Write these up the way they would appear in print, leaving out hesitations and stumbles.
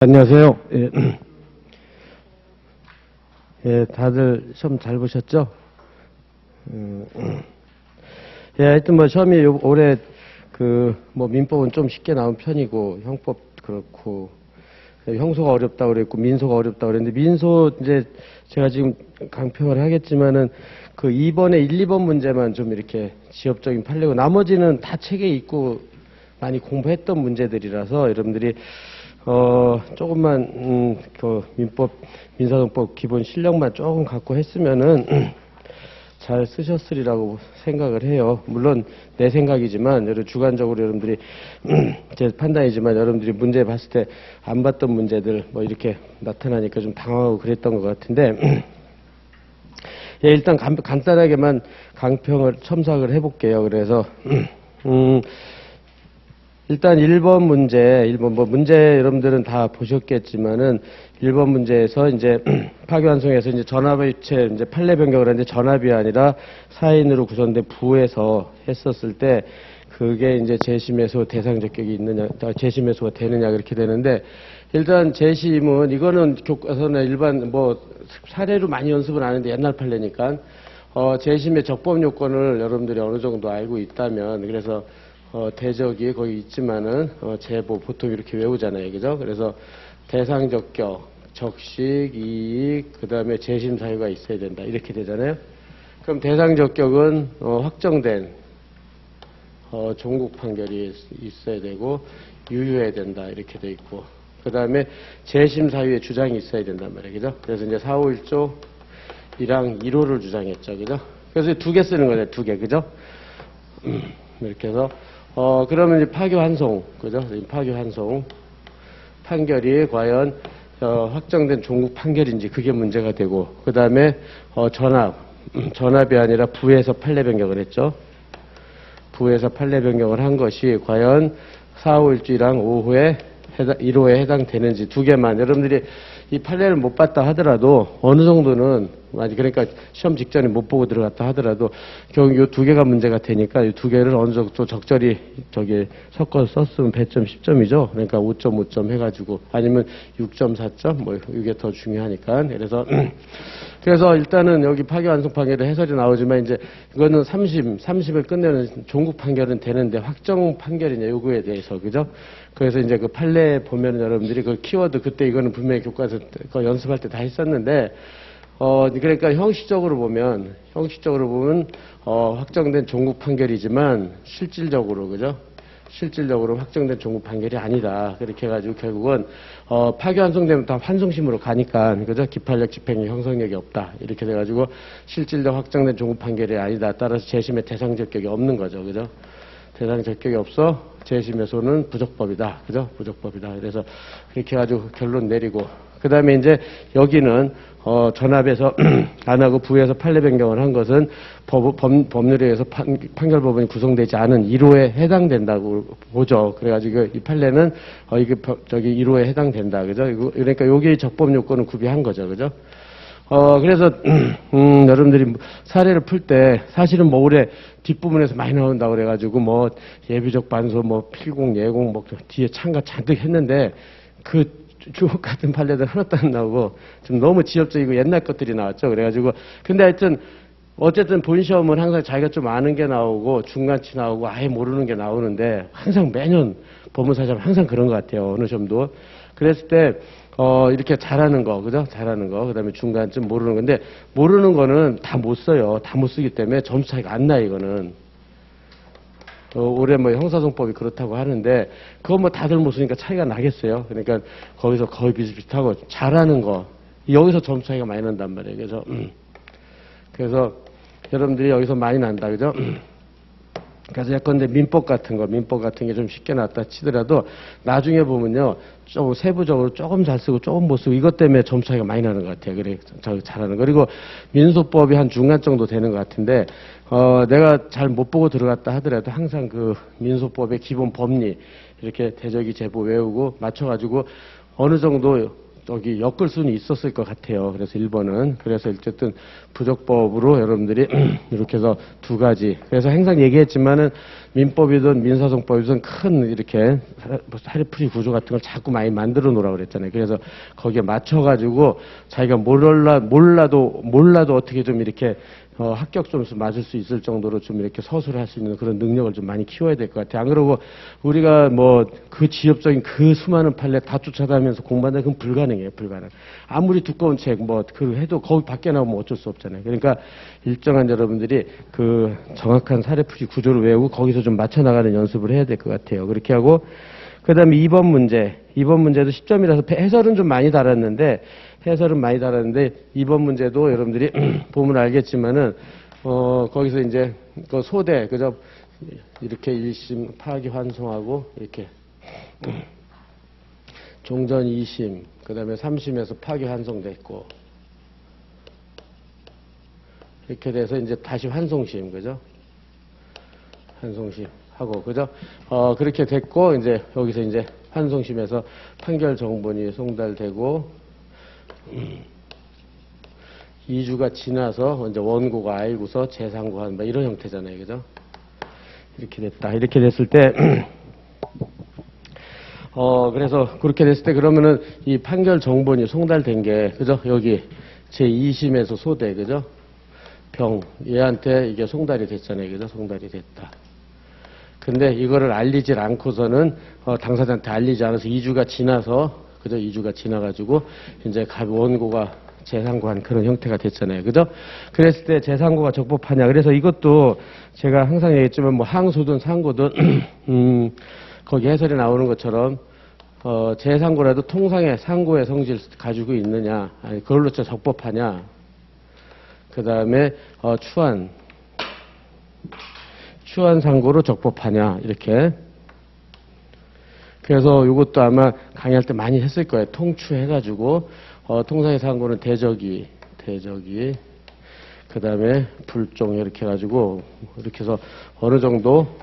안녕하세요. 예, 예, 다들 시험 잘 보셨죠? 예, 하여튼 뭐 시험이 올해 민법은 좀 쉽게 나온 편이고, 형법 그렇고, 형소가 어렵다고 그랬고, 민소가 어렵다고 그랬는데, 민소 이제 제가 지금 강평을 하겠지만은 그 2번에 1, 2번 문제만 좀 이렇게 지엽적인 판례고, 나머지는 다 책에 있고 많이 공부했던 문제들이라서 여러분들이 조금만, 민사동법 기본 실력만 조금 갖고 했으면은, 잘 쓰셨으리라고 생각을 해요. 물론, 내 생각이지만, 주관적으로 여러분들이, 제 판단이지만, 여러분들이 문제 봤을 때 안 봤던 문제들, 뭐, 이렇게 나타나니까 좀 당황하고 그랬던 것 같은데, 예, 일단 간단하게만 강평을 첨삭을 해볼게요. 그래서, 일단 1번 문제 여러분들은 다 보셨겠지만은 1번 문제에서 이제 파기환송에서 이제 전압의체 이제 판례 변경을 하는데 전압이 아니라 사인으로 구성된 부에서 했었을 때 그게 이제 재심에서 대상 적격이 있느냐, 재심에서가 되느냐 그렇게 되는데 일단 재심은 이거는 교과서나 일반 뭐 사례로 많이 연습은 안 하는데 옛날 판례니까 재심의 적법 요건을 여러분들이 어느 정도 알고 있다면 그래서 대적이 거기 있지만은, 제보 보통 이렇게 외우잖아요. 그죠? 그래서 대상 적격, 적식, 이익, 그 다음에 재심 사유가 있어야 된다. 이렇게 되잖아요. 그럼 대상 적격은, 확정된, 종국 판결이 있어야 되고, 유효해야 된다. 이렇게 돼 있고. 그 다음에 재심 사유의 주장이 있어야 된단 말이에요. 그죠? 그래서 이제 451조 1항 1호를 주장했죠. 그죠? 그래서 두 개 쓰는 거예요. 두 개. 그죠? 이렇게 해서, 그러면 이제 파기환송, 그죠? 파기환송 판결이 과연 확정된 종국 판결인지 그게 문제가 되고, 그 다음에 전압이 아니라 부에서 판례 변경을 했죠. 부에서 판례 변경을 한 것이 과연 451주랑 1호에 해당되는지 두 개만 여러분들이 이 판례를 못 봤다 하더라도 어느 정도는 그러니까 시험 직전에 못 보고 들어갔다 하더라도 결국 이 두 개가 문제가 되니까 이 두 개를 어느 정도 적절히 섞어서 썼으면 100점 10점이죠. 그러니까 5.5점 해가지고 아니면 6.4점 뭐 이게 더 중요하니까 그래서 일단은 여기 파기환송 판결의 해설이 나오지만 이제 이거는 30을 끝내는 종국 판결은 되는데 확정 판결이냐 요구에 대해서 그죠? 그래서 이제 그 판례 보면은 여러분들이 그 키워드 그때 이거는 분명히 교과서 연습할 때 다 했었는데 그러니까 형식적으로 보면 확정된 종국 판결이지만 실질적으로 그죠? 실질적으로 확정된 종국 판결이 아니다. 그렇게 해가지고 결국은 파기환송되면 다 환송심으로 가니까 그죠? 기판력, 집행력, 형성력이 없다. 이렇게 돼가지고 실질적 확정된 종국 판결이 아니다. 따라서 재심의 대상 적격이 없는 거죠. 그죠? 대상 적격이 없어 재심에서는 부적법이다. 그죠? 부적법이다. 그래서 그렇게 해가지고 결론 내리고 그 다음에 이제 여기는 전압에서 안 하고 부에서 판례 변경을 한 것은 법률에 의해서 판결법원이 구성되지 않은 1호에 해당된다고 보죠. 그래가지고 이 판례는 이게 1호에 해당된다. 그죠? 그러니까 여기 적법 요건을 구비한 거죠. 그죠? 그래서, 여러분들이 사례를 풀 때, 사실은 뭐 올해 뒷부분에서 많이 나온다고 그래가지고, 뭐, 예비적 반소, 뭐, 필공, 예공, 뭐, 뒤에 참가 잔뜩 했는데, 그 주옥 같은 판례들 하나도 안 나오고, 좀 너무 지엽적이고 옛날 것들이 나왔죠. 그래가지고, 근데 하여튼, 어쨌든 본 시험은 항상 자기가 좀 아는 게 나오고, 중간치 나오고, 아예 모르는 게 나오는데, 항상 매년 법무사시험 항상 그런 것 같아요. 어느 시험도. 그랬을 때, 이렇게 잘하는 거, 그죠? 잘하는 거. 그 다음에 중간쯤 모르는 건데, 모르는 거는 다 못 써요. 다 못 쓰기 때문에 점수 차이가 안 나요, 이거는. 올해 뭐 형사소송법이 그렇다고 하는데, 그거 뭐 다들 못 쓰니까 차이가 나겠어요. 그러니까 거기서 거의 비슷비슷하고, 잘하는 거. 여기서 점수 차이가 많이 난단 말이에요. 그래서 여러분들이 여기서 많이 난다, 그죠? 그래서 예컨대 민법 같은 게 좀 쉽게 나왔다 치더라도 나중에 보면요. 좀 세부적으로 조금 잘 쓰고 조금 못 쓰고 이것 때문에 점수 차이가 많이 나는 것 같아요. 그래, 잘하는 거. 그리고 민소법이 한 중간 정도 되는 것 같은데, 내가 잘 못 보고 들어갔다 하더라도 항상 그 민소법의 기본 법리, 이렇게 대적이 제보 외우고 맞춰가지고 어느 정도 저기 엮을 수는 있었을 것 같아요. 그래서 1번은. 그래서 어쨌든 부적법으로 여러분들이 이렇게 해서 두 가지. 그래서 항상 얘기했지만은 민법이든 민사소송법이든 큰 이렇게 사례풀이 구조 같은 걸 자꾸 많이 만들어 놓으라고 그랬잖아요. 그래서 거기에 맞춰가지고 자기가 몰라도 어떻게 좀 이렇게 합격 점수 맞을 수 있을 정도로 좀 이렇게 서술을 할 수 있는 그런 능력을 좀 많이 키워야 될 것 같아요. 안 그러고 우리가 뭐 그 지엽적인 그 수많은 판례 다 쫓아다니면서 공부한다 그건 불가능해요. 불가능. 아무리 두꺼운 책 뭐 그 해도 거기 밖에 나오면 어쩔 수 없잖아요. 그러니까 일정한 여러분들이 그 정확한 사례풀이 구조를 외우고 거기서 좀 맞춰 나가는 연습을 해야 될 것 같아요. 그렇게 하고 그다음에 2번 문제도 10점이라서 해설은 좀 많이 달았는데 2번 문제도 여러분들이 보면 알겠지만은 거기서 이제 그 소대 그죠? 이렇게 1심 파기 환송하고 이렇게 종전 2심 그다음에 3심에서 파기 환송됐고 이렇게 돼서 이제 다시 환송심 그죠? 환송심 하고 그죠? 그렇게 됐고 이제 여기서 이제 환송심에서 판결 정본이 송달되고 2주가 지나서 이제 원고가 알고서 재상고한 뭐 이런 형태잖아요. 그죠? 이렇게 됐다. 이렇게 됐을 때 그래서 그렇게 됐을 때 그러면은 이 판결 정본이 송달된 게 그죠? 여기 제2심에서 소대 그죠? 병 얘한테 이게 송달이 됐잖아요. 그죠? 송달이 됐다. 근데 이거를 알리질 않고서는 당사자한테 알리지 않아서 2주가 지나서 그죠? 2주가 지나가지고 이제 원고가 재상고한 그런 형태가 됐잖아요. 그죠? 그랬을 때 재상고가 적법하냐. 그래서 이것도 제가 항상 얘기했지만 뭐 항소든 상고든 거기 해설에 나오는 것처럼 재상고라도 통상의 상고의 성질을 가지고 있느냐. 아니 그걸로 적법하냐. 그 다음에 추한 상고로 적법하냐. 이렇게. 그래서 이것도 아마 강의할 때 많이 했을 거예요. 통추해가지고 통상의 상고는 대적이 그 다음에 불종 이렇게 해가지고 이렇게 해서 어느 정도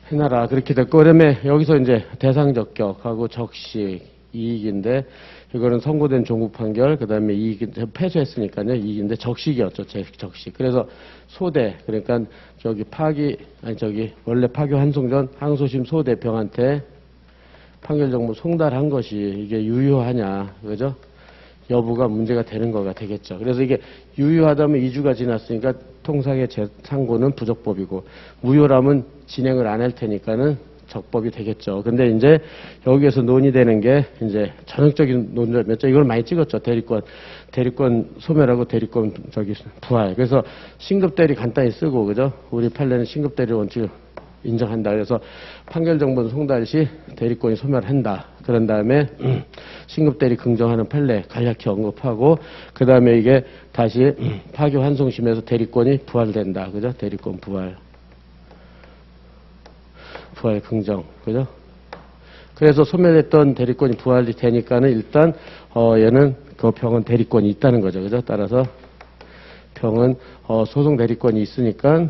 해놔라 그렇게 됐고 그다음에 여기서 이제 대상적격하고 적식 이익인데 이거는 선고된 종국 판결 그다음에 이익 패소했으니까요 이익인데 적식이었죠 적식 그래서 소대 그러니까 원래 파기 환송 전 항소심 소대평한테 판결 정보 송달한 것이 이게 유효하냐 그죠? 여부가 문제가 되는 거가 되겠죠. 그래서 이게 유효하다면 2주가 지났으니까 통상의 상고는 부적법이고 무효라면 진행을 안 할 테니까는 적법이 되겠죠. 근데 이제 여기에서 논의되는 게 이제 전형적인 논점이었죠. 이걸 많이 찍었죠. 대리권 소멸하고 대리권 부활. 그래서 신급대리 간단히 쓰고 그죠? 우리 판례는 신급대리 원칙을 인정한다. 그래서 판결 정보는 송달 시 대리권이 소멸한다. 그런 다음에 신급대리 긍정하는 판례 간략히 언급하고 그 다음에 이게 다시 파기 환송심에서 대리권이 부활된다. 그죠? 대리권 부활 긍정. 그죠? 그래서 소멸했던 대리권이 부활이 되니까는 일단 얘는 그 병은 대리권이 있다는 거죠. 그죠? 따라서 병은 소송 대리권이 있으니까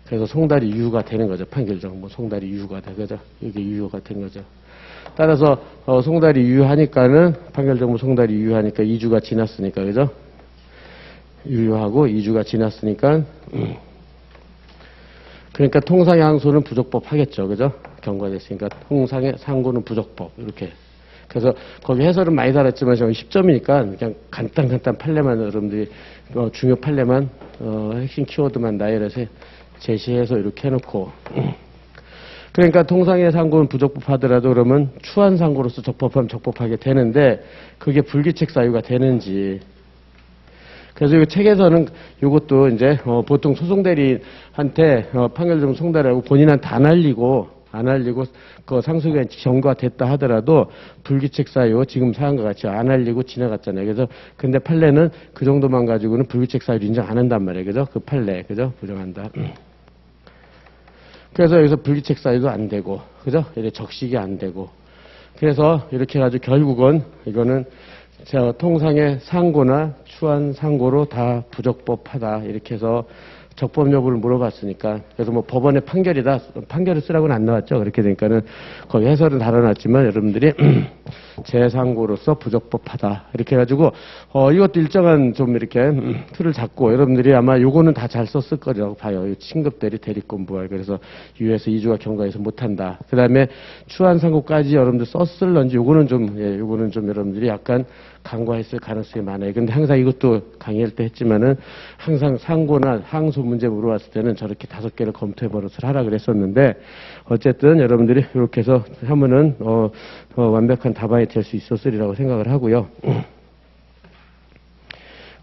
그래서 송달이 유효가 되는 거죠. 판결정 뭐 송달이 유효가 돼. 그죠? 이게 유효가 된 거죠. 따라서 송달이 유효하니까는 판결정 뭐 송달이 유효하니까 2주가 지났으니까 그죠? 유효하고 2주가 지났으니까 그러니까 통상의 항소는 부적법 하겠죠. 그죠? 경과됐으니까 통상의 상고는 부적법 이렇게. 그래서 거기 해설은 많이 달았지만 저기 10점이니까 그냥 간단 판례만 여러분들이 중요 판례만 핵심 키워드만 나열해서 제시해서 이렇게 해놓고 그러니까 통상의 상고는 부적법 하더라도 그러면 추한 상고로서 적법하면 적법하게 되는데 그게 불규칙 사유가 되는지 그래서 이 책에서는 이것도 이제 보통 소송대리한테 판결 좀 송달하고 본인한테 안 알리고 그 상소기간이 경과됐다 하더라도 불규칙 사유 지금 사안과 같이 안 알리고 지나갔잖아요. 그래서 근데 판례는 그 정도만 가지고는 불규칙 사유를 인정 안 한단 말이에요. 그죠? 그 판례 그죠? 부정한다. 그래서 여기서 불규칙 사유도 안 되고 그죠? 이렇게 적식이 안 되고 그래서 이렇게 해가지고 결국은 이거는 통상의 상고나 추한 상고로 다 부적법하다 이렇게 해서 적법 여부를 물어봤으니까. 그래서 뭐 법원의 판결이다. 판결을 쓰라고는 안 나왔죠. 그렇게 되니까는 거기 해설은 달아놨지만 여러분들이 재상고로서 부적법하다. 이렇게 해가지고, 이것도 일정한 좀 이렇게 틀을 잡고 여러분들이 아마 요거는 다 잘 썼을 거라고 봐요. 친급 대리, 대리권 부활. 그래서 유에서 2주가 경과해서 못한다. 그 다음에 추한상고까지 여러분들 썼을런지 요거는 좀, 예, 요거는 좀 여러분들이 약간 간과했을 가능성이 많아요. 근데 항상 이것도 강의할 때 했지만은 항상 상고나 항소 문제 물어봤을 때는 저렇게 5개를 검토해 버릇을 하라 그랬었는데 어쨌든 여러분들이 이렇게 해서 하면은 완벽한 답안이 될 수 있었으리라고 생각을 하고요.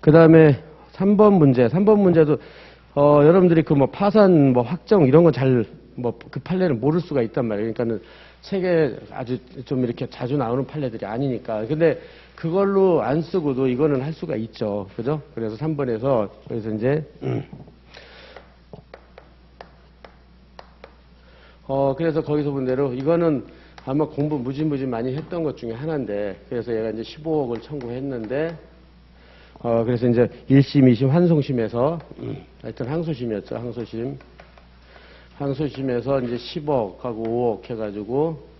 그 다음에 3번 문제도 여러분들이 그 뭐 파산 뭐 확정 이런 건 잘 뭐 그 판례는 모를 수가 있단 말이에요. 그러니까는 책에 아주 좀 이렇게 자주 나오는 판례들이 아니니까. 근데 그걸로 안 쓰고도 이거는 할 수가 있죠. 그죠? 그래서 3번에서 그래서 이제 그래서 거기서 본 대로 이거는 아마 공부 무지무지 많이 했던 것 중에 하나인데 그래서 얘가 이제 15억을 청구했는데 그래서 이제 1심, 2심, 환송심에서 하여튼 항소심이었죠. 항소심에서 이제 10억하고 5억 해가지고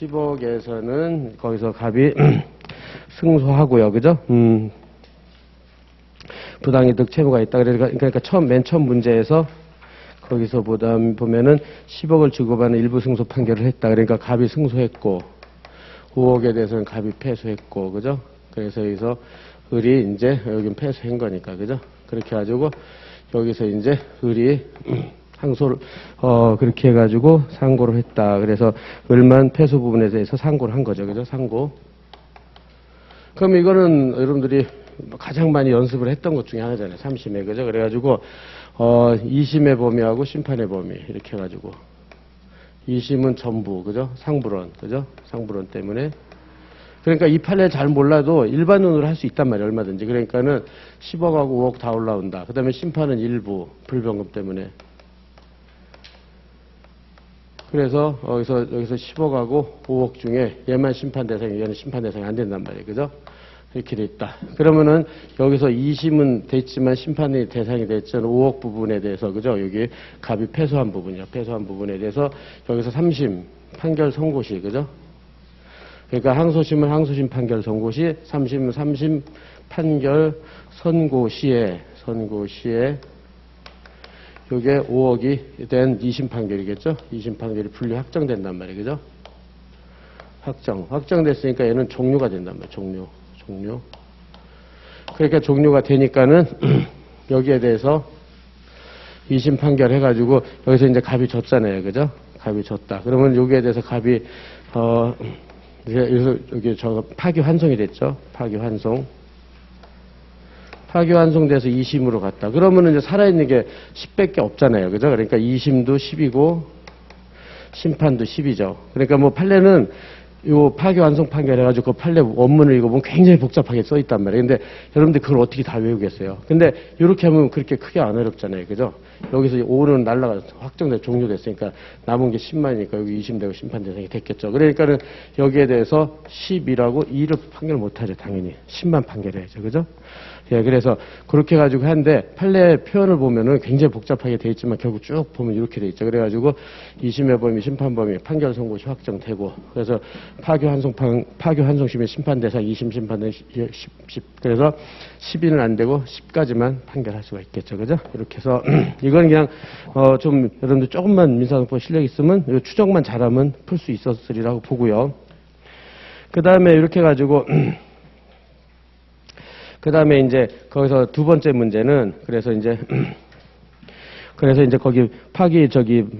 10억에서는 거기서 갑이 승소하고요. 그죠? 부당이득 채무가 있다. 그러니까 맨 처음 문제에서 거기서 보면은 10억을 주고받는 일부 승소 판결을 했다. 그러니까 갑이 승소했고 5억에 대해서는 갑이 패소했고, 그죠? 그래서 여기서 을이 이제 여긴 패소한 거니까, 그죠? 그렇게 해가지고 여기서 이제 을이 항소를 그렇게 해가지고 상고를 했다. 그래서 을만 패소 부분에 대해서 상고를 한 거죠, 그죠? 상고. 그럼 이거는 여러분들이 가장 많이 연습을 했던 것 중에 하나잖아요. 3심에, 그죠? 그래가지고 2심의 범위하고 심판의 범위 이렇게 해가지고 2심은 전부, 그죠? 상불원, 그죠? 상불원 때문에. 그러니까 이 판례를 잘 몰라도 일반론으로 할 수 있단 말이에요. 얼마든지. 그러니까는 10억하고 5억 다 올라온다. 그 다음에 심판은 일부 불변금 때문에. 그래서 여기서 10억하고 5억 중에 얘만 심판 대상이, 얘는 심판 대상이 안 된단 말이에요. 그죠? 이렇게 돼 있다. 그러면은 여기서 2심은 됐지만 심판이 대상이 됐죠. 5억 부분에 대해서, 그죠? 여기 갑이 패소한 부분이요. 패소한 부분에 대해서 여기서 3심 판결 선고 시, 그죠? 그러니까 항소심은 항소심 판결 선고 시, 3심은 3심 판결 선고 시에 요게 5억이 된 2심 판결이겠죠? 2심 판결이 분류 확정된단 말이에요. 그죠? 확정됐으니까 얘는 종료가 된단 말이에요. 종료. 그러니까 종료가 되니까는 여기에 대해서 2심 판결 해가지고 여기서 이제 갑이 졌잖아요. 그죠? 갑이 졌다. 그러면 여기에 대해서 갑이 여기서 여기 파기환송이 됐죠. 파기환송돼서 2심으로 갔다. 그러면은 이제 살아있는 게 10밖에 없잖아요. 그죠? 그러니까 2심도 10이고 심판도 10이죠. 그러니까 뭐 판례는 요 파기환송 판결 해가지고 그 판례 원문을 읽어보면 굉장히 복잡하게 써있단 말이에요. 근데 여러분들 그걸 어떻게 다 외우겠어요? 근데 이렇게 하면 그렇게 크게 안 어렵잖아요. 그죠? 여기서 5는 날라가 확정돼 종료됐으니까 남은 게 10만이니까 여기 2심 되고 심판 대상이 됐겠죠. 그러니까는 여기에 대해서 10이라고 2를 판결 못하죠. 당연히 10만 판결해야죠. 그죠? 예, 그래서 그렇게 해가지고 하는데 판례 표현을 보면은 굉장히 복잡하게 돼 있지만 결국 쭉 보면 이렇게 돼 있죠. 그래가지고 2심의 범위, 심판 범위, 판결 선고시 확정되고 그래서 파기환송심의 심판 대상 2심 심판은 10. 그래서 10위는 안 되고 10까지만 판결할 수가 있겠죠. 그죠? 이렇게 해서 이건 그냥 좀 여러분들 조금만 민사소법 실력 있으면 이 추정만 잘하면 풀 수 있었으리라고 보고요. 그 다음에 이렇게 해가지고 그 다음에 이제 거기서 두 번째 문제는 그래서 이제 거기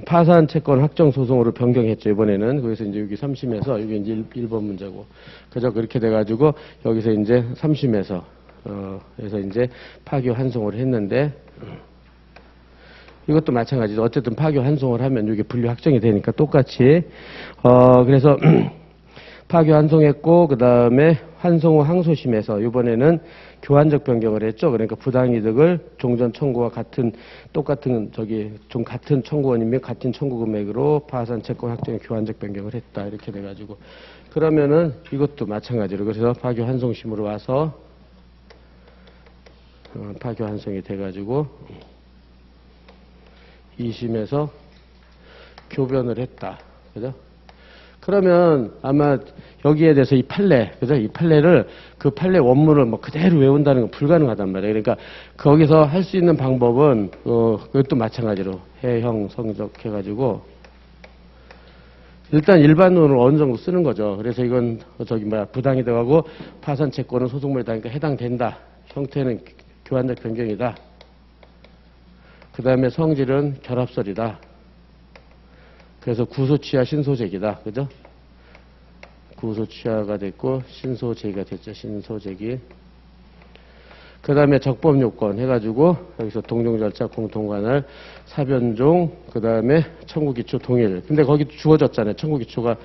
파산 채권 확정 소송으로 변경했죠. 이번에는. 그래서 이제 여기 3심에서 여기 이제 1번 문제고. 그죠? 그렇게 돼가지고 여기서 이제 3심에서 그래서 이제 파기환송을 했는데 이것도 마찬가지죠. 어쨌든 파기환송을 하면 이게 분류 확정이 되니까 똑같이 그래서 파기환송했고 그 다음에 환송 후 항소심에서 이번에는 교환적 변경을 했죠. 그러니까 부당이득을 종전 청구와 똑같은 같은 청구원이며 같은 청구 금액으로 파산 채권 확정에 교환적 변경을 했다. 이렇게 돼가지고 그러면은 이것도 마찬가지로 그래서 파기환송심으로 와서 파기환송이 돼가지고 2심에서 교변을 했다. 그죠? 그러면 아마 여기에 대해서 이 판례, 그죠? 이 판례를 그 판례 원문을 뭐 그대로 외운다는 건 불가능하단 말이에요. 그러니까 거기서 할 수 있는 방법은, 그것도 마찬가지로 해형 성적 해가지고 일단 일반론을 어느 정도 쓰는 거죠. 그래서 이건 부당이 들어가고 파산 채권은 소속물에 따르니까 해당된다. 형태는 교환적 변경이다. 그 다음에 성질은 결합설이다. 그래서 구소취하 신소재기다. 그죠? 구소취하가 됐고 신소재기가 됐죠. 신소재기. 그 다음에 적법요건 해가지고 여기서 동종절차 공통관할 사변종 그 다음에 청구기초 동일. 근데 거기 주어졌잖아요. 청구기초가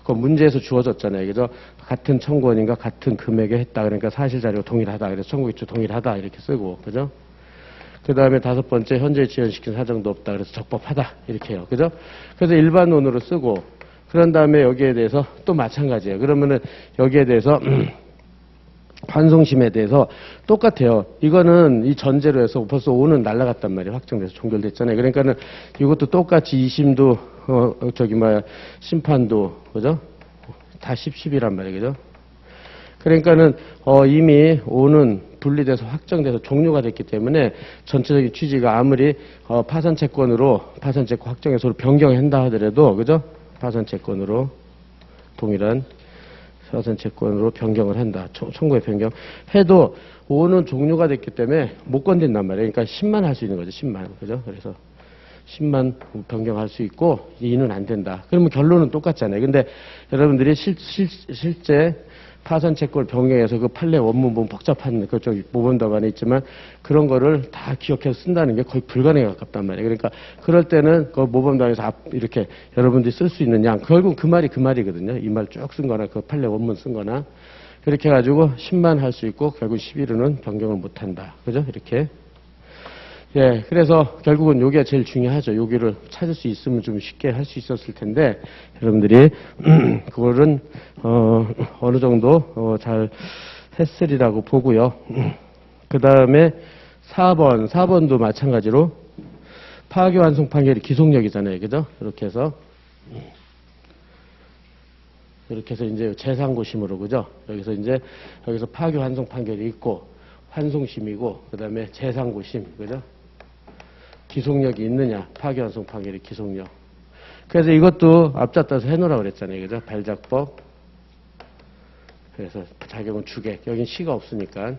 그 문제에서 주어졌잖아요. 그래서 같은 청구원인가 같은 금액에 했다. 그러니까 사실자료가 동일하다. 그래서 청구기초 동일하다 이렇게 쓰고 그죠? 그 다음에 다섯 번째 현재 지연시킨 사정도 없다. 그래서 적법하다 이렇게 해요. 그죠? 그래서 일반론으로 쓰고 그런 다음에 여기에 대해서 또 마찬가지예요. 그러면은 여기에 대해서 환송심에 대해서 똑같아요. 이거는 이 전제로 해서 벌써 5는 날라갔단 말이에요. 확정돼서 종결됐잖아요. 그러니까는 이것도 똑같이 2심도 심판도 그죠? 다 10이란 말이에요. 그죠? 그러니까는 이미 5는 분리돼서 확정돼서 종료가 됐기 때문에 전체적인 취지가 아무리 파산채권으로 파산채권 확정해서 변경한다 하더라도 그죠? 파산채권으로 동일한 파산채권으로 변경을 한다. 청구의 변경 해도 5는 종료가 됐기 때문에 못 건든단 말이에요. 그러니까 10만 할 수 있는 거죠. 10만. 그죠? 그래서 10만 변경할 수 있고 2는 안 된다. 그러면 결론은 똑같잖아요. 근데 여러분들이 실제 파산채권을 변경해서 그 판례 원문 보면 복잡한 그쪽 모범답 안에 있지만 그런 거를 다 기억해서 쓴다는 게 거의 불가능에 가깝단 말이에요. 그러니까 그럴 때는 그 모범답에서 이렇게 여러분들이 쓸 수 있는 양 결국 그 말이거든요. 이 말 쭉 쓴 거나 그 판례 원문 쓴 거나 그렇게 해가지고 10만 할 수 있고 결국 11호는 변경을 못 한다. 그죠? 이렇게. 예, 그래서 결국은 요게 제일 중요하죠. 여기를 찾을 수 있으면 좀 쉽게 할 수 있었을 텐데, 여러분들이, 그거는, 어느 정도, 잘 했으리라고 보고요. 그 다음에 4번도 마찬가지로 파기환송 판결이 기속력이잖아요. 그죠? 이렇게 해서 이제 재상고심으로, 그죠? 여기서 파기환송 판결이 있고, 환송심이고, 그 다음에 재상고심, 그죠? 기속력이 있느냐, 파기환송 판결이 기속력. 그래서 이것도 앞잡다서 해놓으라고 그랬잖아요. 그죠? 발작법. 그래서 자격은 주객. 여긴 시가 없으니까.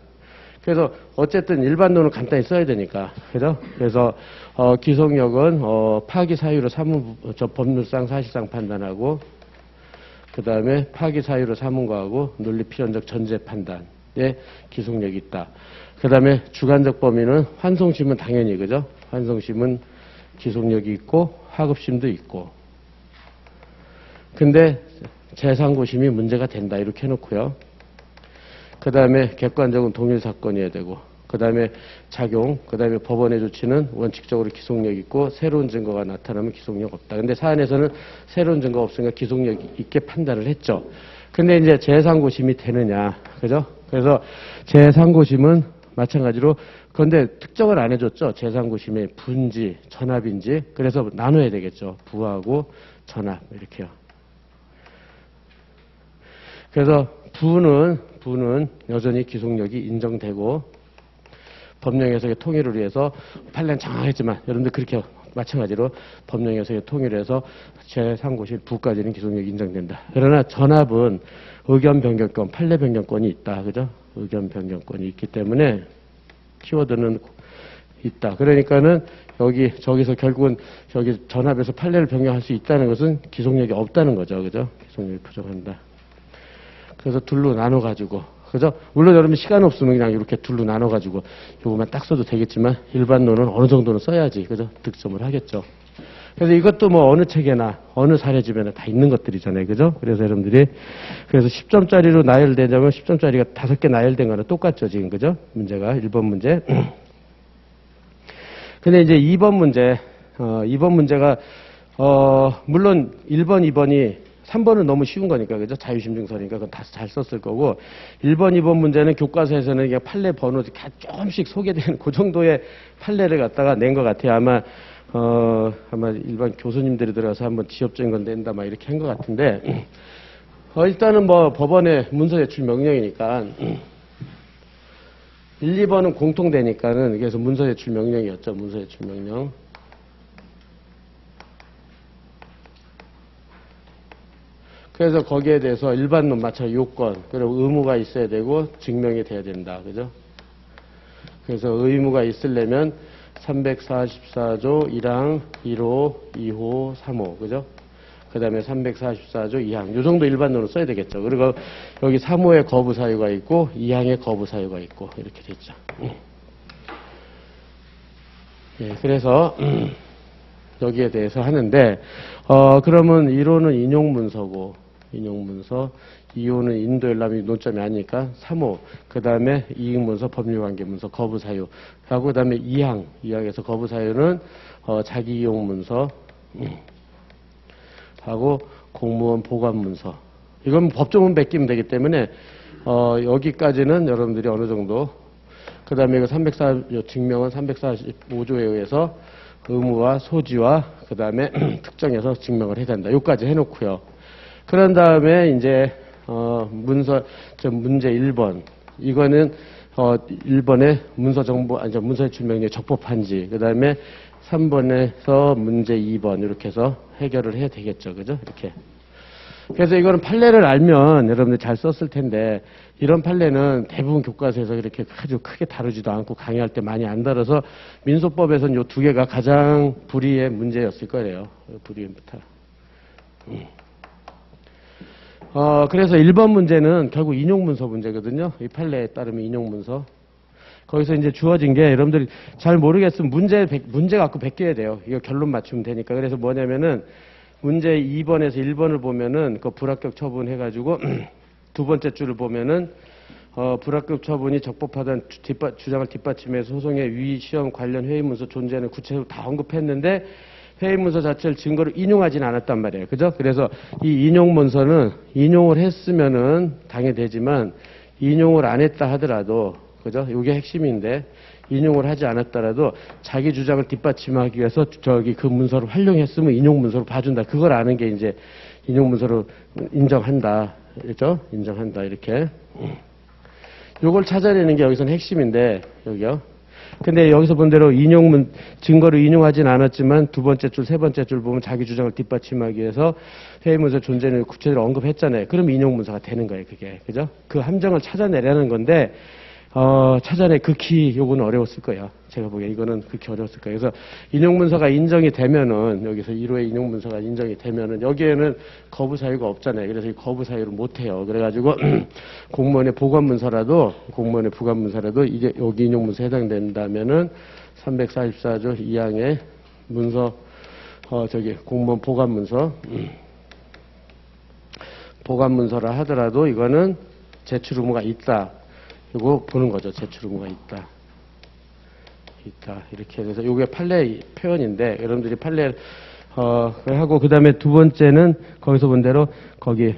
그래서 어쨌든 일반론은 간단히 써야 되니까. 그죠? 그래서, 기속력은, 파기 사유로 법률상 사실상 판단하고, 그 다음에 파기 사유로 삼은 거하고 논리 필연적 전제 판단에 기속력이 있다. 그 다음에 주관적 범위는 환송심은 당연히 그죠? 환송심은 기속력이 있고 하급심도 있고. 근데 재상고심이 문제가 된다 이렇게 해놓고요. 그 다음에 객관적은 동일 사건이어야 되고 그 다음에 작용, 그 다음에 법원의 조치는 원칙적으로 기속력 있고 새로운 증거가 나타나면 기속력 없다. 근데 사안에서는 새로운 증거가 없으니까 기속력 있게 판단을 했죠. 근데 이제 재상고심이 되느냐, 그죠? 그래서 재상고심은 마찬가지로 그런데 특정을 안 해줬죠. 재상고심의 부인지 전압인지. 그래서 나눠야 되겠죠. 부하고 전압 이렇게요. 그래서 부는 여전히 기속력이 인정되고 법령 해석의 통일을 위해서 판례는 장황했지만 여러분들 그렇게 마찬가지로 법령 해석의 통일을 해서 재상고심 부까지는 기속력이 인정된다. 그러나 전압은 의견 변경권, 판례 변경권이 있다. 그죠? 의견 변경권이 있기 때문에 키워드는 있다. 그러니까는 저기서 결국은 저기 전압에서 판례를 변경할 수 있다는 것은 기속력이 없다는 거죠. 그죠? 기속력이 부족한다. 그래서 둘로 나눠가지고, 그죠? 물론 여러분 시간 없으면 그냥 이렇게 둘로 나눠가지고 요거만 딱 써도 되겠지만 일반론은 어느 정도는 써야지. 그죠? 득점을 하겠죠. 그래서 이것도 뭐 어느 책에나 어느 사례집에나 다 있는 것들이잖아요. 그죠? 그래서 여러분들이 그래서 10점짜리로 나열되자면 10점짜리가 5개 나열된 거는 똑같죠. 지금. 그죠? 문제가 1번 문제. 근데 이제 2번 문제, 2번 문제가 물론 1번, 2번이 3번은 너무 쉬운 거니까, 그죠? 자유심증서니까 그건 다 잘 썼을 거고, 1번, 2번 문제는 교과서에서는 그냥 판례 번호 조금씩 소개되는 그 정도의 판례를 갖다가 낸 것 같아요. 아마, 아마 일반 교수님들이 들어가서 한번 지엽적인 건 낸다, 막 이렇게 한 것 같은데, 일단은 뭐 법원의 문서 제출 명령이니까, 1, 2번은 공통되니까는, 그래서 문서 제출 명령이었죠, 문서 제출 명령. 그래서 거기에 대해서 일반론 마찬가지 요건, 그리고 의무가 있어야 되고, 증명이 돼야 된다. 그죠? 그래서 의무가 있으려면 344조 1항 1호, 2호, 3호. 그죠? 그 다음에 344조 2항. 요 정도 일반론으로 써야 되겠죠. 그리고 여기 3호에 거부 사유가 있고, 2항에 거부 사유가 있고, 이렇게 됐죠. 예, 그래서, 여기에 대해서 하는데, 그러면 1호는 인용문서고, 인용문서, 2호는 인도열람이 논점이 아니니까 3호, 그 다음에 이익문서, 법률관계문서, 거부사유, 하고 그 다음에 2항에서 거부사유는 자기이용문서, 하고 공무원 보관문서. 이건 법조문 베끼면 되기 때문에 여기까지는 여러분들이 어느 정도, 그 다음에 이거 증명은 345조에 의해서 의무와 소지와 그 다음에 특정해서 증명을 해야 된다. 여기까지 해놓고요. 그런 다음에 이제 문제 1번. 이거는 1번에 문서 제출 명령 적법한지, 그 다음에 3번에서 문제 2번 이렇게 해서 해결을 해야 되겠죠. 그죠? 이렇게. 그래서 이거는 판례를 알면 여러분들 잘 썼을 텐데, 이런 판례는 대부분 교과서에서 이렇게 아주 크게 다루지도 않고 강의할 때 많이 안 다뤄서 민소법에서는 요 두 개가 가장 불이의 문제였을 거예요. 불이부터. 그래서 1번 문제는 결국 인용문서 문제거든요. 이 판례에 따르면 인용문서. 거기서 이제 주어진 게 여러분들이 잘 모르겠으면 문제 갖고 베껴야 돼요. 이거 결론 맞추면 되니까. 그래서 뭐냐면은 문제 2번에서 1번을 보면은 그 불합격 처분 해가지고 두 번째 줄을 보면은 불합격 처분이 적법하다는 주장을 뒷받침해서 소송의 위 시험 관련 회의문서 존재하는 구체적으로 다 언급했는데 회의문서 자체를 증거로 인용하지는 않았단 말이에요. 그죠? 그래서 이 인용문서는 인용을 했으면은 당해되지만 인용을 안 했다 하더라도, 그죠? 이게 핵심인데, 인용을 하지 않았더라도 자기 주장을 뒷받침하기 위해서 그 문서를 활용했으면 인용문서로 봐준다. 그걸 아는 게 이제 인용문서로 인정한다. 그죠? 인정한다. 이렇게. 요걸 찾아내는 게 여기서는 핵심인데, 여기요. 근데 여기서 본 대로 증거를 인용하진 않았지만 두 번째 줄, 세 번째 줄 보면 자기 주장을 뒷받침하기 위해서 회의문서 존재를 구체적으로 언급했잖아요. 그럼 인용문서가 되는 거예요, 그게. 그죠? 그 함정을 찾아내려는 건데, 극히 요거는 어려웠을 거예요. 제가 보기에 이거는 극히 어려웠을 거예요. 그래서 인용문서가 인정이 되면은, 여기서 1호의 인용문서가 인정이 되면은, 여기에는 거부 사유가 없잖아요. 그래서 이 거부 사유를 못 해요. 그래가지고, 공무원의 보관문서라도, 이제 여기 인용문서에 해당된다면은, 344조 2항의 문서, 공무원 보관문서라 하더라도 이거는 제출 의무가 있다. 이거 보는 거죠. 제출 의무가 있다. 이렇게 해서 요게 판례 표현인데, 여러분들이 판례 하고, 그 다음에 두 번째는 거기서 본 대로 거기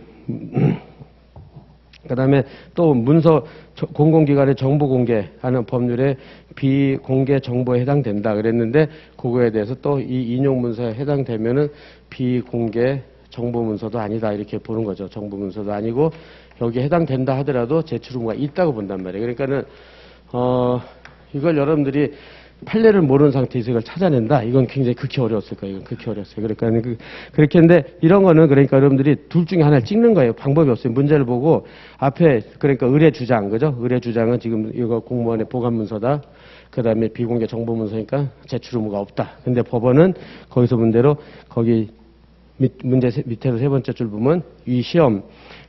그 다음에 또 문서 공공기관의 정보 공개하는 법률에 비공개 정보에 해당된다 그랬는데, 그거에 대해서 또 이 인용 문서에 해당되면은 비공개 정보 문서도 아니다 이렇게 보는 거죠. 정보 문서도 아니고 여기에 해당된다 하더라도 제출 의무가 있다고 본단 말이에요. 그러니까는 이걸 여러분들이 판례를 모르는 상태에서 이걸 찾아낸다. 이건 굉장히 극히 어려웠을 거예요. 이건 극히 어려웠어요. 그러니까 그렇게 했는데, 이런 거는 그러니까 여러분들이 둘 중에 하나를 찍는 거예요. 방법이 없어요. 문제를 보고 앞에 그러니까 의뢰 주장, 그죠? 의뢰 주장은 지금 이거 공무원의 보관 문서다. 그 다음에 비공개 정보 문서니까 제출 의무가 없다. 근데 법원은 거기서 본 대로 거기 문제 밑에서 세 번째 줄 보면 이 시험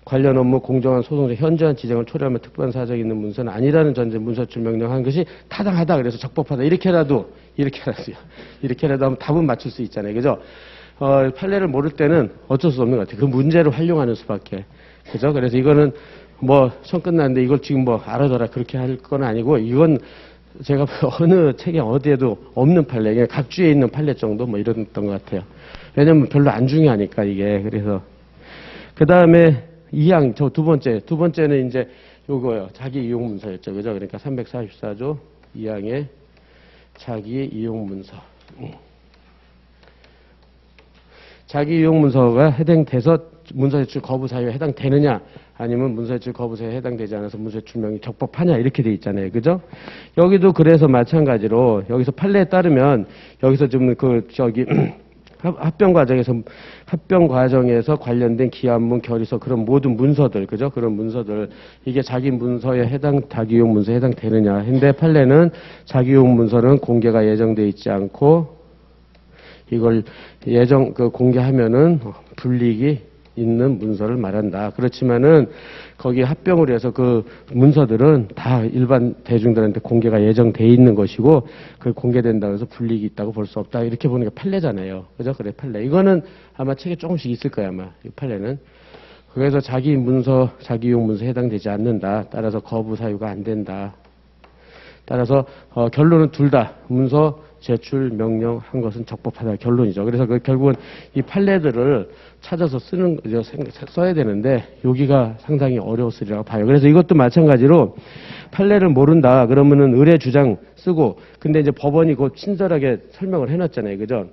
관련 업무 공정한 소송의 현저한 지정을 초래하며 특별한 사정이 있는 문서는 아니라는 전제 문서출 명령한 것이 타당하다. 그래서 적법하다. 이렇게라도 하면 답은 맞출 수 있잖아요. 그죠? 판례를 모를 때는 어쩔 수 없는 것 같아요. 그 문제를 활용하는 수밖에. 그죠? 그래서 이거는 뭐 시험 끝났는데 이걸 지금 뭐 알아둬라 그렇게 할 건 아니고, 이건 제가 어느 책에 어디에도 없는 판례, 그냥 각주에 있는 판례 정도 뭐 이랬던 것 같아요. 왜냐면 별로 안 중요하니까 이게. 그래서 그 다음에 2항 두 번째는 이제 요거요. 자기 이용 문서였죠. 그죠? 그러니까 344조 2항의 자기 이용 문서. 자기 유용 문서가 해당돼서 문서 제출 거부 사유에 해당되느냐, 아니면 문서 제출 거부 사유에 해당되지 않아서 문서 제출명이 적법하냐, 이렇게 돼 있잖아요. 그죠? 여기도 그래서 마찬가지로 여기서 판례에 따르면 여기서 좀 합병 과정에서 관련된 기한문, 결의서, 그런 모든 문서들, 그죠? 그런 문서들, 이게 자기 문서에 자기용 문서에 해당되느냐. 근데 판례는 자기용 문서는 공개가 예정돼 있지 않고, 이걸 공개하면은 불이익이 있는 문서를 말한다. 그렇지만은 거기에 합병을 해서 그 문서들은 다 일반 대중들한테 공개가 예정돼 있는 것이고, 그 공개된다고 해서 불이익이 있다고 볼 수 없다. 이렇게 보는 게 판례잖아요. 그죠? 그래, 판례. 이거는 아마 책에 조금씩 있을 거야, 아마. 이 판례는. 그래서 자기용 문서에 해당되지 않는다. 따라서 거부 사유가 안 된다. 따라서 결론은 둘 다 문서 제출 명령한 것은 적법하다, 결론이죠. 그래서 결국은 이 판례들을 찾아서 써야 되는데 여기가 상당히 어려웠으리라고 봐요. 그래서 이것도 마찬가지로 판례를 모른다 그러면은 의뢰 주장 쓰고, 근데 이제 법원이 그 친절하게 설명을 해놨잖아요. 그죠?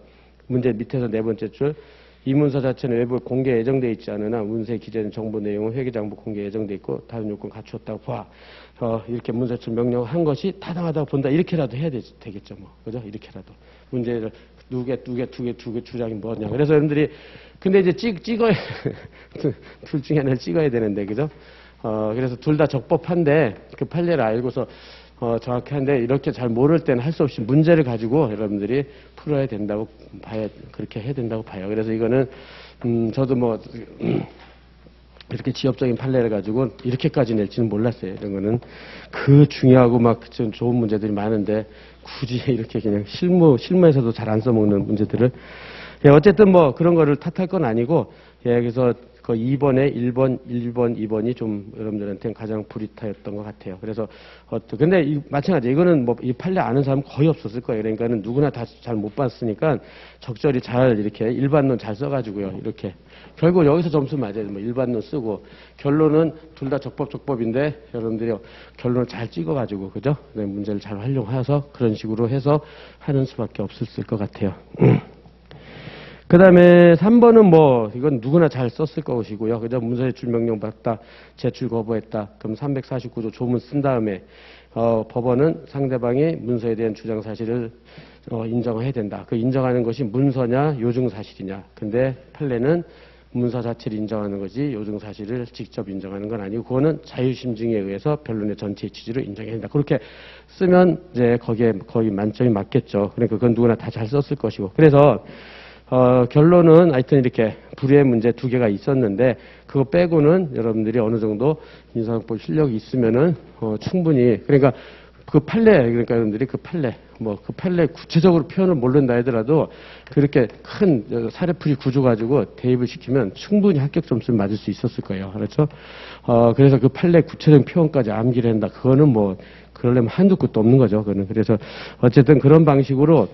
문제 밑에서 네 번째 줄, 이 문서 자체는 외부 공개 예정돼 있지 않으나 문서에 기재된 정보 내용은 회계장부 공개 예정돼 있고 다른 요건 갖추었다고 봐. 이렇게 문서 제출 명령한 것이 타당하다고 본다. 이렇게라도 해야 되겠죠, 뭐. 그죠? 이렇게라도. 문제를 두 개 주장이 뭐냐. 그래서 여러분들이, 근데 이제 찍어야, 둘 중에 하나를 찍어야 되는데, 그죠? 그래서 둘 다 적법한데, 그 판례를 알고서, 정확히 한데, 이렇게 잘 모를 때는 할 수 없이 문제를 가지고 여러분들이 풀어야 된다고 그렇게 해야 된다고 봐요. 그래서 이거는, 저도 뭐, 이렇게 지엽적인 판례를 가지고 이렇게까지 낼지는 몰랐어요. 이런 거는 중요하고 막 좀 좋은 문제들이 많은데 굳이 이렇게 그냥 실무에서도 잘 안 써먹는 문제들을. 예, 어쨌든 뭐 그런 거를 탓할 건 아니고, 예, 그래서 그 2번에 1번, 2번이 좀 여러분들한테는 가장 불이타였던 것 같아요. 그래서, 근데 마찬가지, 이거는 뭐 이 판례 아는 사람 거의 없었을 거예요. 그러니까는 누구나 다 잘 못 봤으니까 적절히 잘 이렇게 일반론 잘 써가지고요. 이렇게. 결국 여기서 점수 맞아요. 뭐 일반론 쓰고, 결론은 둘 다 적법인데 여러분들이 결론을 잘 찍어가지고, 그죠? 네, 문제를 잘 활용해서 그런 식으로 해서 하는 수밖에 없을 것 같아요. 그 다음에 3번은 뭐, 이건 누구나 잘 썼을 것이고요. 그죠? 문서 제출 명령 받다, 제출 거부했다. 그럼 349조 조문 쓴 다음에, 법원은 상대방이 문서에 대한 주장 사실을 인정해야 된다. 그 인정하는 것이 문서냐, 요증 사실이냐. 근데 판례는 문서 자체를 인정하는 거지, 요증 사실을 직접 인정하는 건 아니고, 그거는 자유심증에 의해서 변론의 전체의 취지로 인정해야 된다. 그렇게 쓰면 이제 거기에 거의 만점이 맞겠죠. 그러니까 그건 누구나 다 잘 썼을 것이고. 그래서, 결론은 하여튼 이렇게 불이의 문제 두 개가 있었는데, 그거 빼고는 여러분들이 어느 정도 민사소송법 실력이 있으면은, 충분히, 그러니까 그 그러니까 여러분들이 그 판례 구체적으로 표현을 모른다 하더라도 그렇게 큰 사례풀이 구조 가지고 대입을 시키면 충분히 합격 점수를 맞을 수 있었을 거예요. 그렇죠? 그래서 그 판례 구체적인 표현까지 암기를 한다. 그거는 뭐, 그러려면 한두 끝도 없는 거죠. 그거는. 그래서 어쨌든 그런 방식으로,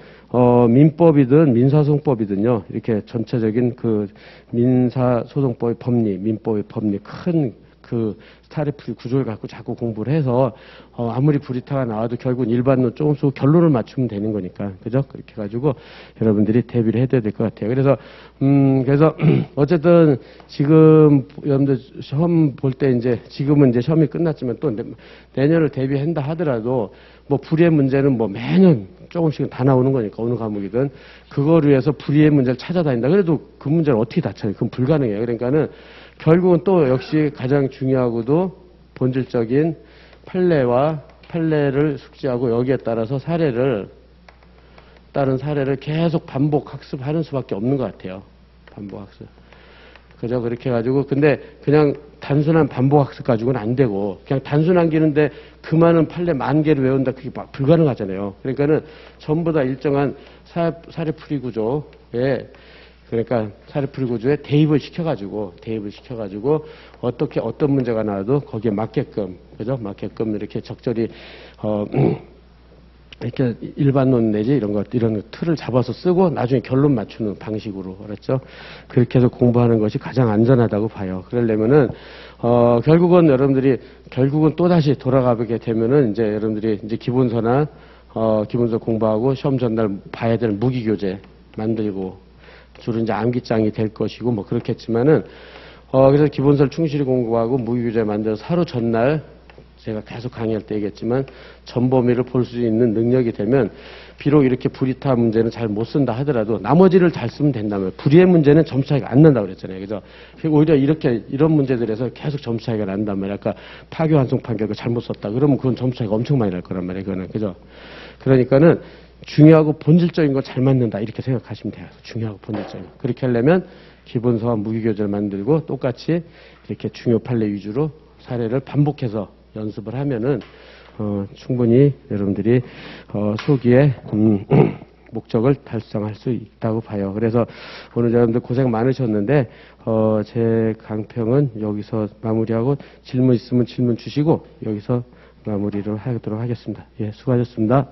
민법이든 민사소송법이든요. 이렇게 전체적인 그 민사소송법의 법리, 민법의 법리, 큰 그 사례풀이 구조를 갖고 자꾸 공부를 해서, 아무리 불이타가 나와도 결국은 일반론 조금씩 결론을 맞추면 되는 거니까. 그죠? 그렇게 해가지고 여러분들이 대비를 해야 될 것 같아요. 그래서, 어쨌든 지금 여러분들 시험 볼 때 지금은 이제 시험이 끝났지만 또 내년을 대비한다 하더라도 뭐 불이의 문제는 뭐 매년 조금씩은 다 나오는 거니까 어느 과목이든 그거를 위해서 불이의 문제를 찾아다닌다. 그래도 그 문제를 어떻게 다 찾아요? 그건 불가능해요. 그러니까는 결국은 또 역시 가장 중요하고도 본질적인 판례를 숙지하고 여기에 따라서 다른 사례를 계속 반복 학습하는 수밖에 없는 것 같아요. 반복 학습. 그죠? 그렇게 해가지고, 근데 그냥 단순한 반복 학습 가지고는 안 되고, 그냥 단순 암기는데 그 많은 판례 10,000개를 외운다, 그게 불가능하잖아요. 그러니까는 전부 다 일정한 사례풀이 구조에, 그러니까 사례풀이 구조에 대입을 시켜가지고 어떤 문제가 나와도 거기에 맞게끔, 그죠? 맞게끔 이렇게 적절히, 이렇게 일반론 내지 이런 틀을 잡아서 쓰고 나중에 결론 맞추는 방식으로, 그렇죠? 그렇게 해서 공부하는 것이 가장 안전하다고 봐요. 그러려면은, 결국은 또다시 돌아가게 되면은 이제 여러분들이 이제 기본서 공부하고 시험 전날 봐야 될 무기교재 만들고, 주로 이제 암기장이 될 것이고 뭐 그렇겠지만은 그래서 기본서를 충실히 공부하고 무기규제 만들어서 하루 전날 제가 계속 강의할 때 얘기했지만 전범위를 볼 수 있는 능력이 되면 비록 이렇게 불이타 문제는 잘 못 쓴다 하더라도 나머지를 잘 쓰면 된다면 불이의 문제는 점수 차이가 안 난다고 그랬잖아요. 그래서 오히려 이런 문제들에서 계속 점수 차이가 난단 말이에요. 아까 파교환송 판결을 잘못 썼다. 그러면 그건 점수 차이가 엄청 많이 날 거란 말이에요. 그거는. 그죠? 그러니까는 중요하고 본질적인 거 잘 맞는다. 이렇게 생각하시면 돼요. 중요하고 본질적인 거. 그렇게 하려면 기본서와 무기교재를 만들고 똑같이 이렇게 중요 판례 위주로 사례를 반복해서 연습을 하면은 충분히 여러분들이 소기의 목적을 달성할 수 있다고 봐요. 그래서 오늘 여러분들 고생 많으셨는데 제 강평은 여기서 마무리하고 질문 있으면 질문 주시고 여기서 마무리를 하도록 하겠습니다. 예, 수고하셨습니다.